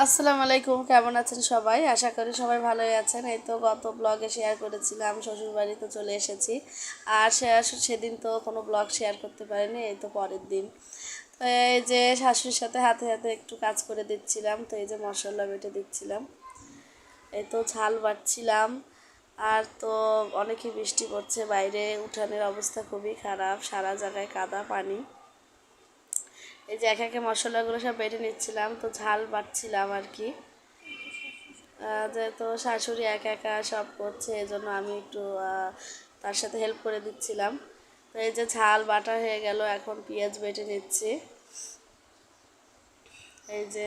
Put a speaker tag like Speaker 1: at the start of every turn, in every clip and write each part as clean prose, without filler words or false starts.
Speaker 1: আসসালামু আলাইকুম, কেমন আছেন সবাই? আশা করি সবাই ভালোই আছেন। এই তো গত ব্লগে শেয়ার করেছিলাম শ্বশুরবাড়িতে চলে এসেছি। আর সেদিন তো কোনো ব্লগ শেয়ার করতে পারিনি, এই তো পরের দিন। তো এই যে শাশুড়ির সাথে হাতে হাতে একটু কাজ করে দিচ্ছিলাম, তো এই যে মশলা বেটে দিচ্ছিলাম, এই তো ঝাল বাটছিলাম। আর তো অনেকই বৃষ্টি পড়ছে বাইরে, উঠানের অবস্থা খুবই খারাপ, সারা জায়গায় কাদা পানি। এই যে একে একে মশলাগুলো সব বেটে নিচ্ছিলাম, তো ঝাল বাটছিলাম আর কি। যেহেতু শাশুড়ি একা একা সব করছে, এই জন্য আমি একটু তার সাথে হেল্প করে দিচ্ছিলাম। তো এই যে ঝাল বাটা হয়ে গেল, এখন পেঁয়াজ বেটে নিচ্ছি। এই যে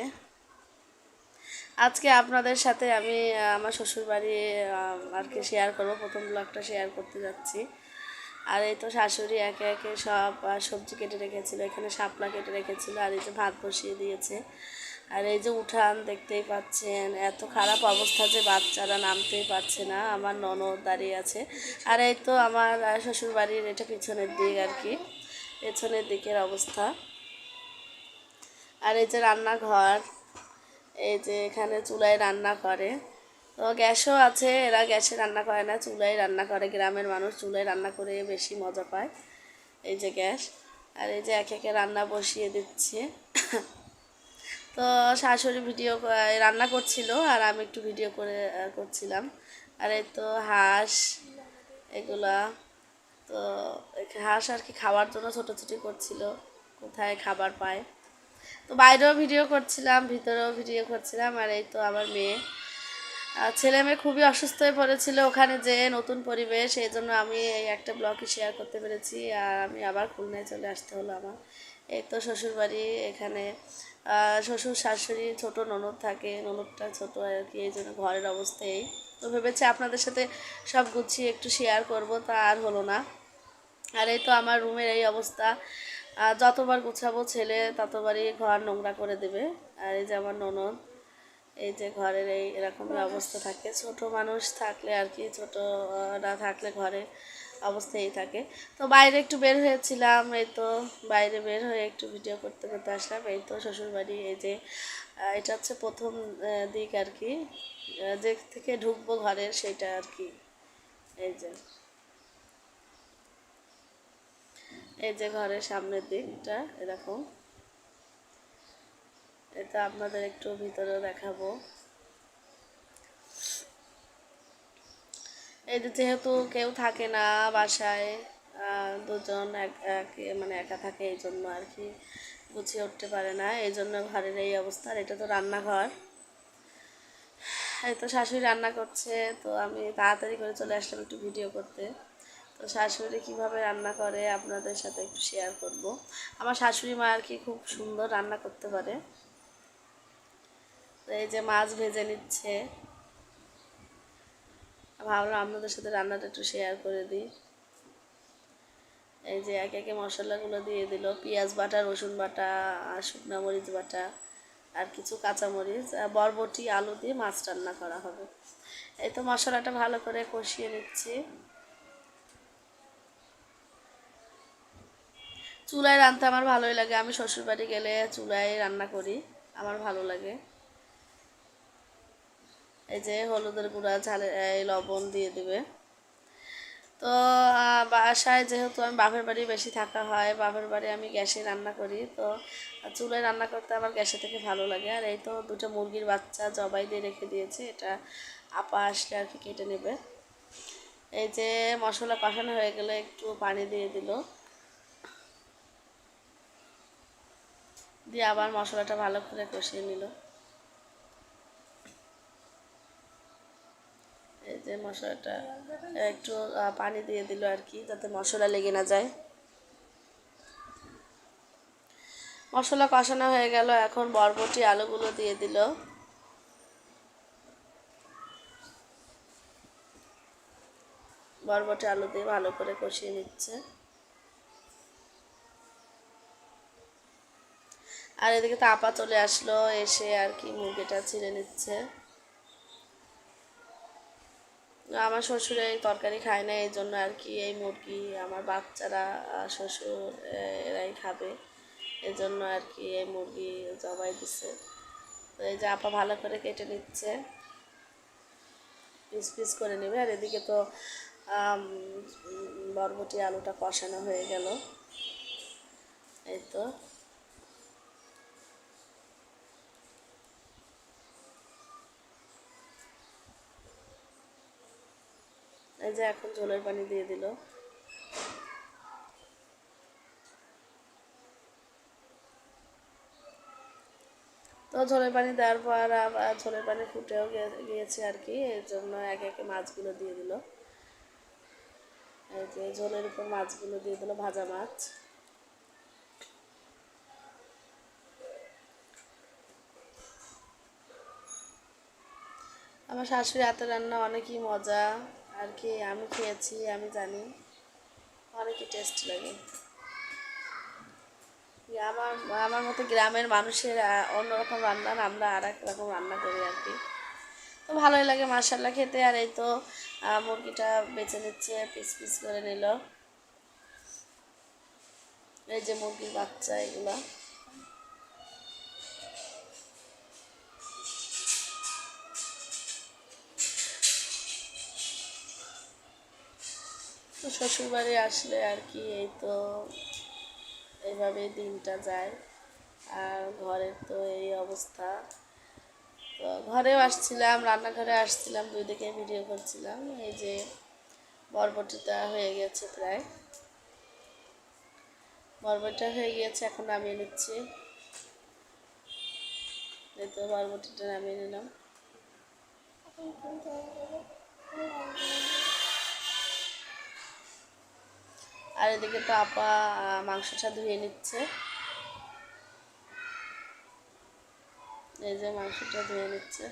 Speaker 1: আজকে আপনাদের সাথে আমি আমার শ্বশুরবাড়ি আর কি শেয়ার করব, প্রথম ব্লগটা শেয়ার করতে যাচ্ছি। আর এই তো শাশুড়ি একে একে সব সবজি কেটে রেখেছিল, এখানে শাপলা কেটে রেখেছিল, আর এই যে ভাত বসিয়ে দিয়েছে। আর এই যে উঠান দেখতেই পাচ্ছেন, এত খারাপ অবস্থা যে বাচ্চারা নামতেই পারছে না। আমার ননদ দাঁড়িয়ে আছে। আর এই তো আমার শ্বশুরবাড়ির এটা পিছনের দিক আর কি, পেছনের দিকের অবস্থা। আর এই যে রান্নাঘর, এই যে এখানে চুলায় রান্না করে। তো গ্যাসও আছে, এরা গ্যাসে রান্না করে না, চুলায় রান্না করে। গ্রামের মানুষ চুলায় রান্না করে বেশি মজা পায়। এই যে গ্যাস, আর এই যে একে একে রান্না বসিয়ে দিচ্ছে। তো শাশুড়ি রান্না করছিল, আর আমি একটু ভিডিও করে করছিলাম। আর এই তো হাঁস এগুলা, তো হাঁস আর কি খাওয়ার জন্য ছোটাছুটি করছিল, কোথায় খাবার পায়। তো বাইরেও ভিডিও করছিলাম, ভিতরেও ভিডিও করছিলাম। আর এই তো আমার মেয়ে, ছেলে মেয়ে খুবই অসুস্থ হয়ে পড়েছিল ওখানে, যে নতুন পরিবেশ, এই জন্য আমি এই একটা ব্লগই শেয়ার করতে পেরেছি। আর আমি আবার খুলনায় চলে আসতে হলো আমার। এই তো শ্বশুরবাড়ি, এখানে শ্বশুর শাশুড়ি, ছোট ননদ থাকে, ননদটা ছোট আর কি, এই জন্য ঘরের অবস্থা এই। তো ভেবেছি আপনাদের সাথে সব গুছিয়ে একটু শেয়ার করব, তা আর হলো না। আর এই তো আমার রুমের এই অবস্থা, যতবার গুছাবো ছেলে ততবারই ঘর নোংরা করে দেবে। আর এই যে আমার ননদ, এই যে ঘরের এই এরকমই অবস্থা থাকে, ছোট মানুষ থাকলে আর কি, ছোটরা থাকলে ঘরে অবস্থা এই থাকে। তো বাইরে একটু বের হয়েছিলাম, এই তো বাইরে বের হয়ে একটু ভিডিও করতে করতে আসলাম। এই তো শ্বশুরবাড়ি, এই যে এটা হচ্ছে প্রথম দিক আর কি, যে থেকে ঢুকবো ঘরের সেটা আর কি। এই যে এই যে ঘরের সামনের দিকটা এরকম। এটা আপনাদের একটু ভিতরেও দেখাবো। এই যে যেহেতু কেউ থাকে না বাসায়, দুজন মানে একা থাকে, এই জন্য আর কি গুছিয়ে উঠতে পারে না, এই জন্য ঘরের এই অবস্থা। আর এটা তো রান্নাঘর, এই তো শাশুড়ি রান্না করছে, তো আমি তাড়াতাড়ি করে চলে আসলাম একটু ভিডিও করতে। তো শাশুড়ি কীভাবে রান্না করে আপনাদের সাথে একটু শেয়ার করব। আমার শাশুড়ি মা আর কি খুব সুন্দর রান্না করতে পারে। তো এই যে মাছ ভেজে নিচ্ছে, ভাবলাম আপনাদের সাথে রান্নাটা একটু শেয়ার করে দিই। এই যে একে একে মশলাগুলো দিয়ে দিল, পেঁয়াজ বাটা, রসুন বাটা, আর শুকনো মরিচ বাটা, আর কিছু কাঁচামরিচ, বরবটি, আলু দিয়ে মাছ রান্না করা হবে। এই তো মশলাটা ভালো করে কষিয়ে নিচ্ছি। চুলায় রান্নতে আমার ভালোই লাগে, আমি শ্বশুরবাড়ি গেলে চুলায় রান্না করি, আমার ভালো লাগে। এই যে হলুদের গুঁড়া, ঝালের এই লবণ দিয়ে দেবে। তো বাসায় যেহেতু আমি বাপের বাড়ি বেশি থাকা হয়, বাপের বাড়ি আমি গ্যাসে রান্না করি, তো চুলায় রান্না করতে আমার গ্যাসে থেকে ভালো লাগে। আর এই তো দুটো মুরগির বাচ্চা জবাই দিয়ে রেখে দিয়েছে, এটা আপা আসলে আর কি কেটে নেবে। এই যে মশলা কষানো হয়ে গেলে একটু পানি দিয়ে দিল, দিয়ে আবার মশলাটা ভালো করে কষিয়ে নিল। এই যে মশলাটা একটু পানি দিয়ে দিল আর কি, যাতে মশলা লেগে না যায়। মশলা কষানো হয়ে গেল, এখন বরবটি আলুগুলো দিয়ে দিল। বরবটি আলু দিয়ে ভালো করে কষিয়ে নিচ্ছে। আর এদিকে তো আপা চলে আসলো, এসে আর কি মুরগিটা ছিঁড়ে নিচ্ছে। আমার শ্বশুর এই তরকারি খায় না, এই জন্য আর কি এই মুরগি আমার বাচ্চারা, শ্বশুর এরাই খাবে। এজন্য আর কি এই মুরগি জবাই দিছে। তো এই যে আপা ভালো করে কেটে নিচ্ছে, পিস পিস করে নেবে। আর এদিকে তো বরবটি আলুটা কষানো হয়ে গেল। এই তো এই যে এখন ঝোলের পানি দিয়ে দিল। তো ঝোলের পানি দেওয়ার পর আবার ঝোলের পানি ফুটেও গিয়েছে আর কি, এর জন্য একে একে মাছগুলো দিয়ে দিল। এই যে ঝোলের উপর মাছগুলো দিয়ে দিল, ভাজা মাছ। আমার শাশুড়ি হাতের রান্না অনেকই মজা আর কি, আমি খেয়েছি, আমি জানি অনেকই টেস্ট লাগে। আমার আমার মতো গ্রামের মানুষের অন্যরকম রান্না, আমরা আর এক রকম রান্না করি আর কি। তো ভালোই লাগে মাশাল্লাহ খেতে। আর এই তো মুরগিটা বেছে নিচ্ছে, পিস পিস করে নিল। এই যে মুরগির বাচ্চা এগুলা। তো শ্বশুরবাড়ি আসলে আর কি এই তো এইভাবেই দিনটা যায়। আর ঘরের তো এই অবস্থা। তো ঘরেও আসছিলাম, রান্নাঘরে আসছিলাম, দুই দিকে ভিডিও করছিলাম। এই যে বরবটিটা হয়ে গেছে প্রায়, বরবটিটা হয়ে গিয়েছে, এখন নামিয়ে নিচ্ছি। এই তো বরবটিটা নামিয়ে নিলাম। আর এদিকে তো আপা মাংসটা ধুয়ে নিচ্ছে। এই যে মাংসটা ধুয়ে নিচ্ছে।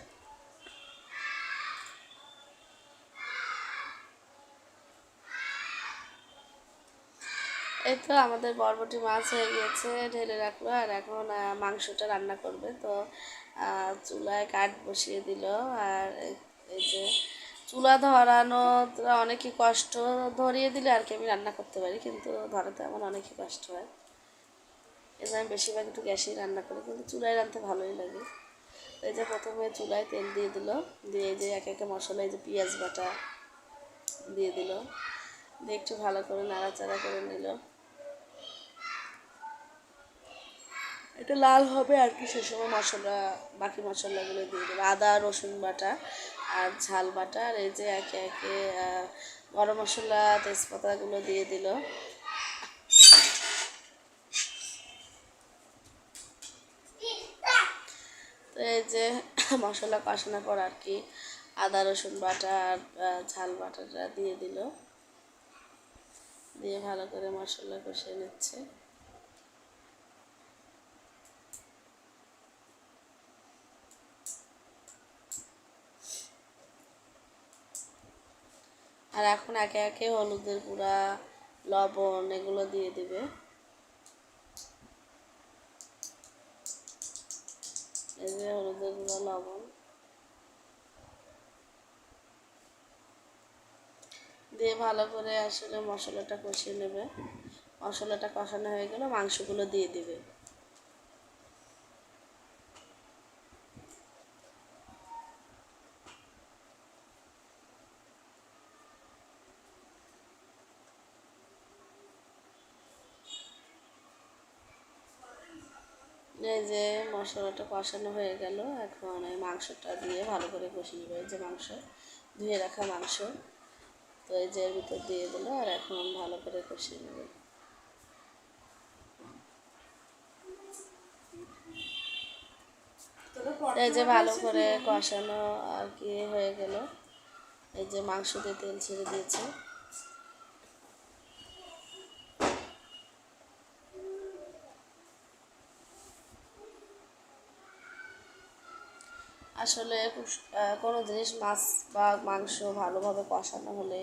Speaker 1: এই তো আমাদের বরবটি মাছ হয়ে গিয়েছে, ঢেলে রাখলো। আর এখন মাংসটা রান্না করবে। তো চুলায় কাঠ বসিয়ে দিল। আর এই যে চুলা ধরানো অনেকই কষ্ট, ধরিয়ে দিলে আর কি আমি রান্না করতে পারি, কিন্তু ধরাতে আমার অনেকই কষ্ট হয়। এই জন্য আমি বেশিরভাগ একটু গ্যাসেই রান্না করি, কিন্তু চুলায় রাঁধতে ভালোই লাগে। এই যে প্রথমে চুলায় তেল দিয়ে দিল, দিয়ে এই যে একে একে মশলা, এই যে পেঁয়াজ বাটা দিয়ে দিল, দিয়ে একটু ভালো করে নাড়াচাড়া করে নিল। এটা লাল হবে আর কি, সে সময় মশলা, বাকি মশলাগুলো দিয়ে দেবো, আদা রসুন বাটা আর ঝাল বাটা। আর এই যে একে একে গরম মশলা তেজপাতাগুলো দিয়ে দিল। তো এই যে মশলা কষানোর পর আর কি আদা রসুন বাটা আর ঝাল বাটাটা দিয়ে দিল, দিয়ে ভালো করে মশলা কষিয়ে নিচ্ছে। আর এখন একে একে হলুদের গুঁড়া, লবণ এগুলো দিয়ে দিবে। এই যে হলুদের গুঁড়া, লবণ দিয়ে ভালো করে আসলে মশলাটা কষিয়ে নেবে। মশলাটা কষানো হয়ে গেলে মাংসগুলো দিয়ে দিবে। এই যে মশলাটা কষানো হয়ে গেল, এখন এই মাংসটা দিয়ে ভালো করে কষিয়ে নেবে। এই যে মাংস, ধুয়ে রাখা মাংস, তো এই যে এর ভিতর দিয়ে দিল। আর এখন ভালো করে কষিয়ে নেবে। এই যে ভালো করে কষানো আর কি হয়ে গেল। এই যে মাংস দিয়ে তেল ছেড়ে দিয়েছে। আসলে কোনো জিনিস, মাছ বা মাংস ভালোভাবে কষানো হলে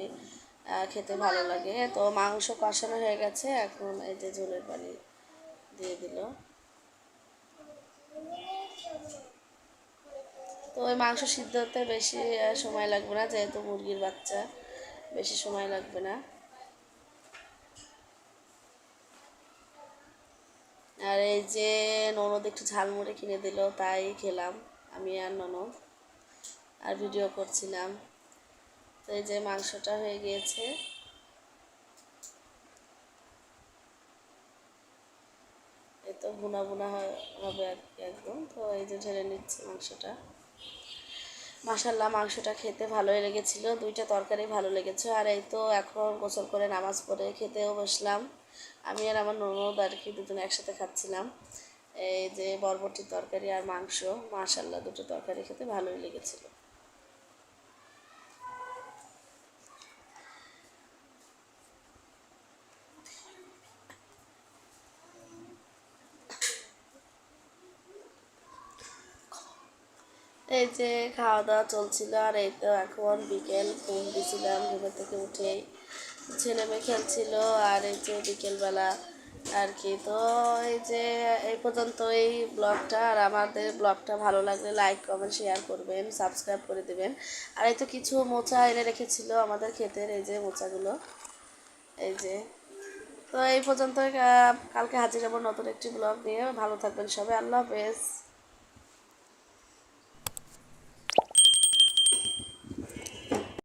Speaker 1: খেতে ভালো লাগে। তো মাংস কষানো হয়ে গেছে, এখন এই যে ঝোলের পানি দিয়ে দিল। তো ওই মাংস সিদ্ধ হতে বেশি সময় লাগবে না, যেহেতু মুরগির বাচ্চা, বেশি সময় লাগবে না। আর এই যে ননদ একটু ঝালমুড়ি কিনে দিল, তাই খেলাম আমি আর ননদ, আর ভিডিও করছিলাম। তো এই যে মাংসটা হয়ে গিয়েছে, এই তো ভুনা ভুনা হবে আর কি একদম। তো এই যে ঢেলে নিচ্ছি মাংসটা। মাশাল্লাহ মাংসটা খেতে ভালোই লেগেছিল, দুইটা তরকারি ভালো লেগেছে। আর এই তো এখন গোসল করে নামাজ পড়ে খেতেও বসলাম। আমি আর আমার ননদ আর কি দুজনে একসাথে খাচ্ছিলাম। এই যে বরবটির তরকারি আর মাংস, মাশাল্লাহ দুটো তরকারি খেতে ভালোই লেগেছিল। এই যে খাওয়া দাওয়া চলছিল, আর এই তো এখন বিকেল, ঘুম দিয়েছিলাম ঘুমের থেকে উঠেই, ছেলে মেয়ে খেলছিল। আর এই যে বিকেলবেলা আর কি। তো এই যে এই পর্যন্ত এই ব্লগটা, আর আমাদের ব্লগটা ভালো লাগলে লাইক কমেন্ট শেয়ার করবেন, সাবস্ক্রাইব করে দেবেন। আর এই তো কিছু মোচা এনে রেখেছিল আমাদের ক্ষেতের, এই যে মোচাগুলো, এই যে। তো এই পর্যন্ত, কালকে হাজির হব নতুন একটি ব্লগ নিয়ে। ভালো থাকবেন সবাই, আল্লাহ হাফেজ।